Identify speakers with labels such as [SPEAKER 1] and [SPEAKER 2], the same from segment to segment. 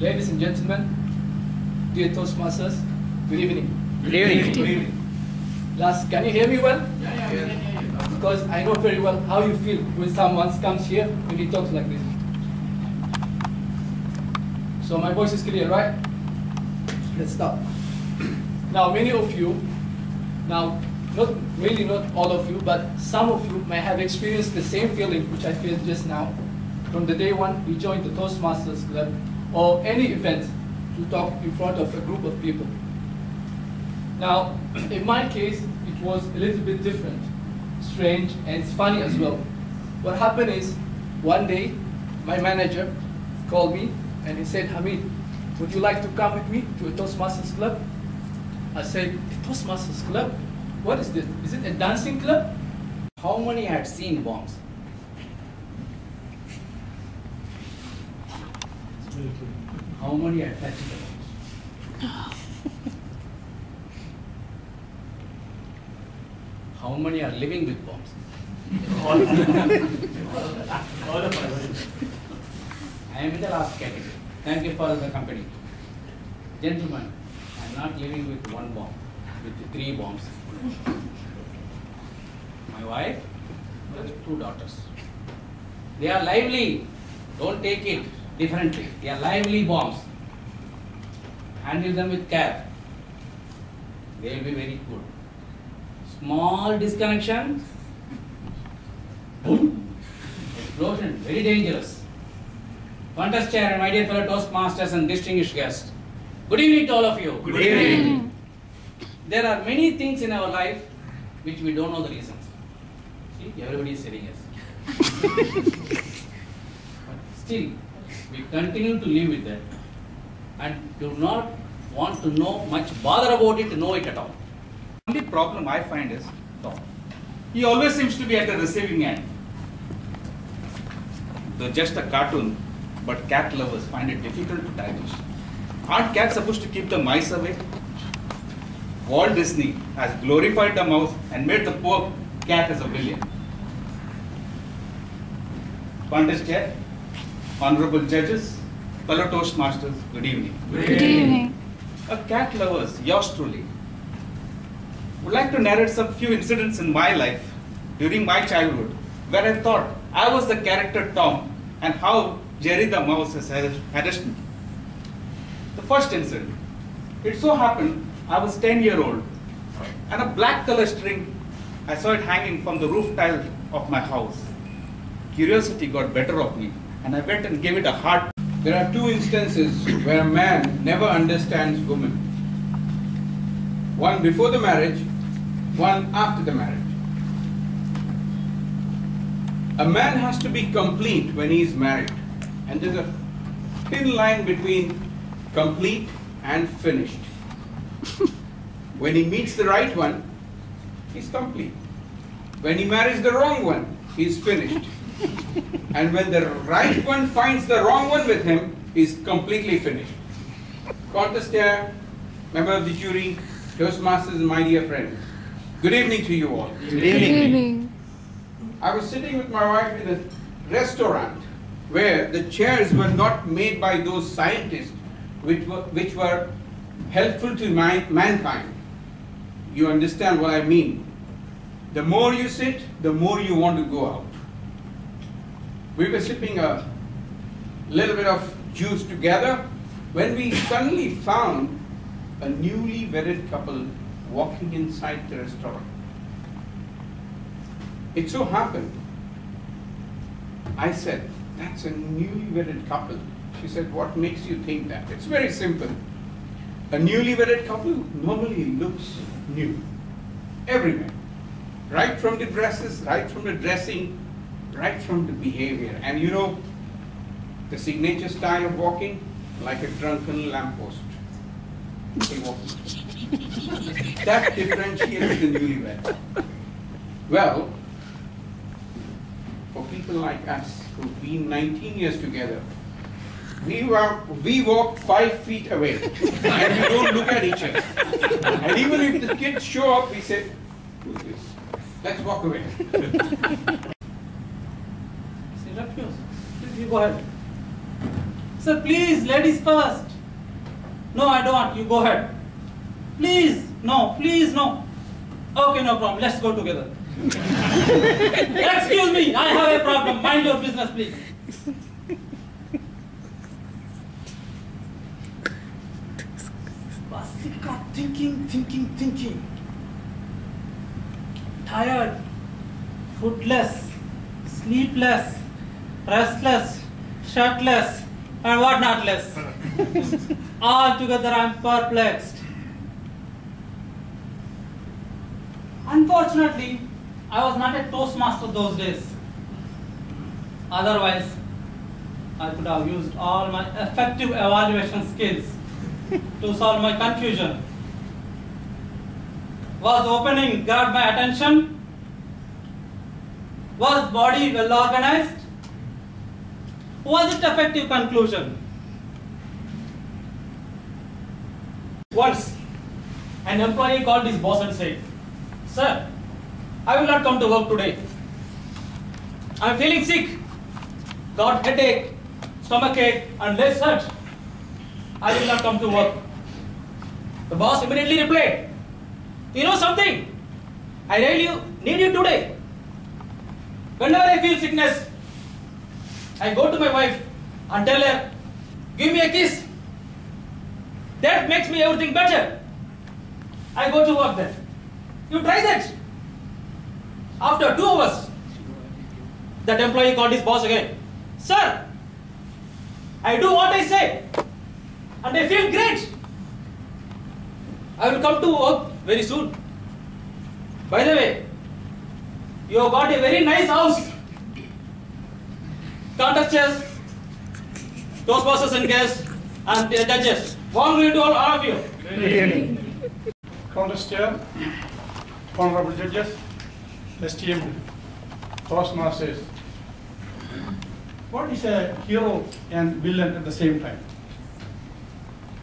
[SPEAKER 1] Ladies and gentlemen, dear Toastmasters, good evening.
[SPEAKER 2] Good evening.
[SPEAKER 1] Good evening. Last, can you hear me well?
[SPEAKER 2] Yeah.
[SPEAKER 1] Because I know very well how you feel when someone comes here and he talks like this. So my voice is clear, right? Let's start. Now, many of you, not all of you, but some of you may have experienced the same feeling which I feel just now. From the day one you joined the Toastmasters Club or any event to talk in front of a group of people. Now, in my case, it was a little bit different, strange, and it's funny as well. What happened is, one day, my manager called me and he said, Hamid, would you like to come with me to a Toastmasters Club? I said, a Toastmasters Club? What is this? Is it a dancing club?
[SPEAKER 2] How many had seen bombs? How many had touched the bombs? How many are living with bombs? All of us. I am in the last category. Thank you for the company. Gentlemen, I am not living with one bomb, with 3 bombs. My wife, has 2 daughters. They are lively. Don't take it differently. They are lively bombs. Handle them with care. They will be very good. Small disconnection, boom, explosion, very dangerous. Contest chair and my dear fellow Toastmasters and distinguished guests. Good evening to all of you.
[SPEAKER 3] Good evening.
[SPEAKER 2] There are many things in our life which we don't know the reasons. See, everybody is saying yes. But still, we continue to live with that and do not want to know much, bother about it, to know it at all.
[SPEAKER 3] The only problem I find is Tom. He always seems to be at the receiving end. Though just a cartoon, but cat lovers find it difficult to digest. Aren't cats supposed to keep the mice away? Walt Disney has glorified the mouse and made the poor cat as a villain. Contest chair, honorable judges, fellow Toastmasters, good evening.
[SPEAKER 4] Good evening.
[SPEAKER 3] A cat lovers, yours truly, would like to narrate some few incidents in my life during my childhood where I thought I was the character Tom and how Jerry the mouse has harassed me. The first incident, it so happened I was 10-year-old and a black color string, I saw it hanging from the roof tile of my house. Curiosity got better of me and I went and gave it a hard.
[SPEAKER 5] There are 2 instances where a man never understands women. One before the marriage, one after the marriage. A man has to be complete when he is married. And there's a thin line between complete and finished. When he meets the right one, he's complete. When he marries the wrong one, he's finished. And when the right one finds the wrong one with him, he's completely finished. Contest chair, member of the jury, Toastmasters, and my dear friends. Good evening to you all.
[SPEAKER 4] Good evening.
[SPEAKER 5] I was sitting with my wife in a restaurant where the chairs were not made by those scientists which were helpful to mankind. You understand what I mean? The more you sit, the more you want to go out. We were sipping a little bit of juice together when we suddenly found a newly wedded couple walking inside the restaurant. It so happened, I said, that's a newly wedded couple. She said, what makes you think that? It's very simple. A newly wedded couple normally looks new, everywhere. Right from the dresses, right from the dressing, right from the behavior. And you know, the signature style of walking, like a drunken lamppost. That differentiates the newlywed. Well, for people like us who've been 19 years together, we walk 5 feet away and we don't look at each other. And even if the kids show up, we say, who's this? Let's walk away.
[SPEAKER 2] You go ahead. Sir, please, ladies first. No, I don't want. You go ahead. Please, no, please, no. Okay, no problem. Let's go together. Excuse me, I have a problem. Mind your business, please. Vasika, thinking. Tired, foodless, sleepless, restless, shirtless, and whatnot less. Altogether, I'm perplexed. Unfortunately, I was not a Toastmaster those days. Otherwise, I could have used all my effective evaluation skills to solve my confusion. Was opening grabbed my attention? Was body well organized? Was it effective conclusion?
[SPEAKER 1] Once, an employee called his boss and said, "Sir, I will not come to work today. I am feeling sick, got headache, stomachache, and legs hurt. I will not come to work." The boss immediately replied, "You know something? I really need you today. Whenever I feel sickness, I go to my wife and tell her, 'Give me a kiss.' That makes me everything better. I go to work then. You try that." After 2 hours, that employee called his boss again. "Sir, I do what I say, and I feel great. I will come to work very soon. By the way, you have got a very nice house. Contestants, Toastmasters and guests, and judges. Warm greeting to all of you."
[SPEAKER 6] Contest Chair, Honorable Judges, esteemed Toastmasters. What is a hero and villain at the same time?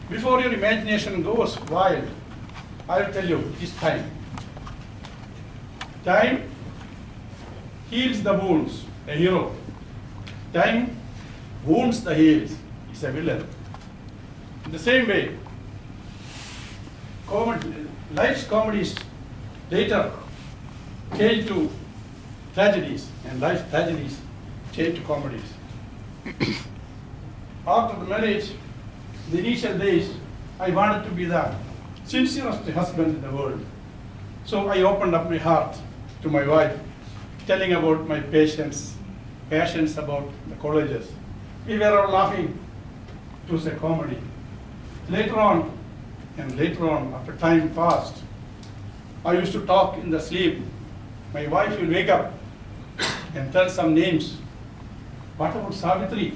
[SPEAKER 6] Before your imagination goes wild, I will tell you this time. Time heals the wounds, a hero. Time wounds the heels, is a villain. In the same way, life's comedies later change to tragedies, and life's tragedies change to comedies. After the marriage, the initial days, I wanted to be the sincerest husband in the world. So I opened up my heart to my wife, telling about my passions about the colleges. We were all laughing. It was a comedy. Later on, after time passed, I used to talk in the sleep. My wife will wake up and tell some names. What about Savitri?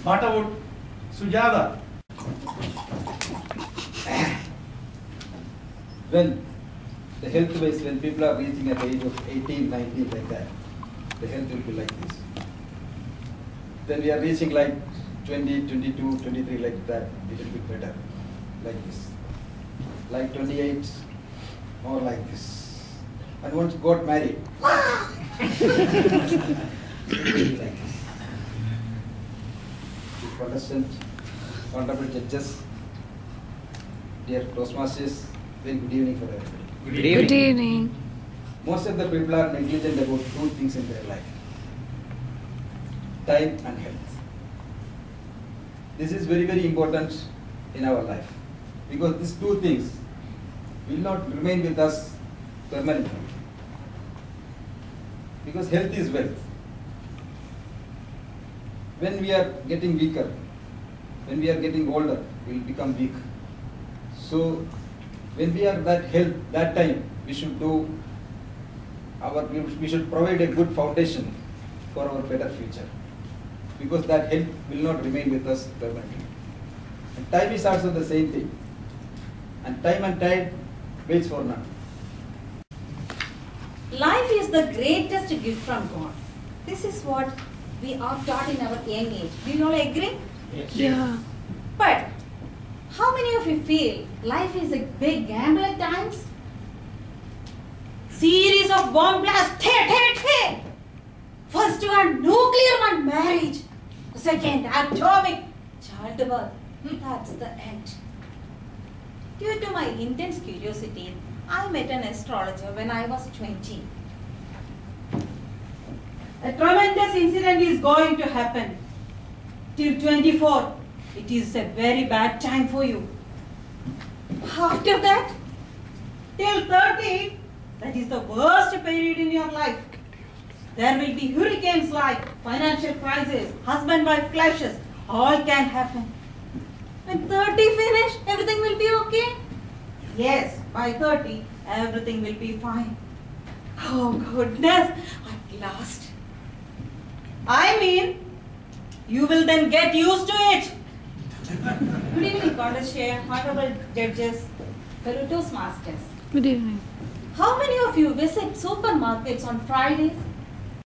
[SPEAKER 6] What about Sujata?
[SPEAKER 7] When the health wise, when people are reaching at the age of 18, 19, like that, the health will be like this. Then we are reaching like 20, 22, 23, like that, it will be better, like this. Like 28, more like this. And once got married, it will be like this. Contestant, honorable judges, dear Toastmasters, very good evening for everybody.
[SPEAKER 4] Good evening.
[SPEAKER 7] Most of the people are negligent about two things in their life: time and health. This is very, very important in our life, because these two things will not remain with us permanently. Because health is wealth. When we are getting weaker, when we are getting older, we will become weak. So when we are that health, that time we should we should provide a good foundation for our better future, because that health will not remain with us permanently. And time is also the same thing. And time and tide waits for none.
[SPEAKER 8] Life is the greatest gift from God. This is what we are taught in our young age. Do you all agree?
[SPEAKER 6] Yes.
[SPEAKER 4] Yeah.
[SPEAKER 8] But how many of you feel life is a big gamble at times? Series of bomb blasts, First one, nuclear one, marriage. Second, atomic childbirth. That's the end. Due to my intense curiosity, I met an astrologer when I was 20. A tremendous incident is going to happen. Till 24, it is a very bad time for you. After that, till 30, that is the worst period in your life. There will be hurricanes like financial crisis, husband-wife clashes, all can happen. When 30 finish, everything will be okay? Yes, by 30, everything will be fine. Oh goodness, at last. I mean, you will then get used to it. Good evening, Goddess Share, honorable judges, fellow Toastmasters.
[SPEAKER 4] Good evening.
[SPEAKER 8] How many of you visit supermarkets on Fridays?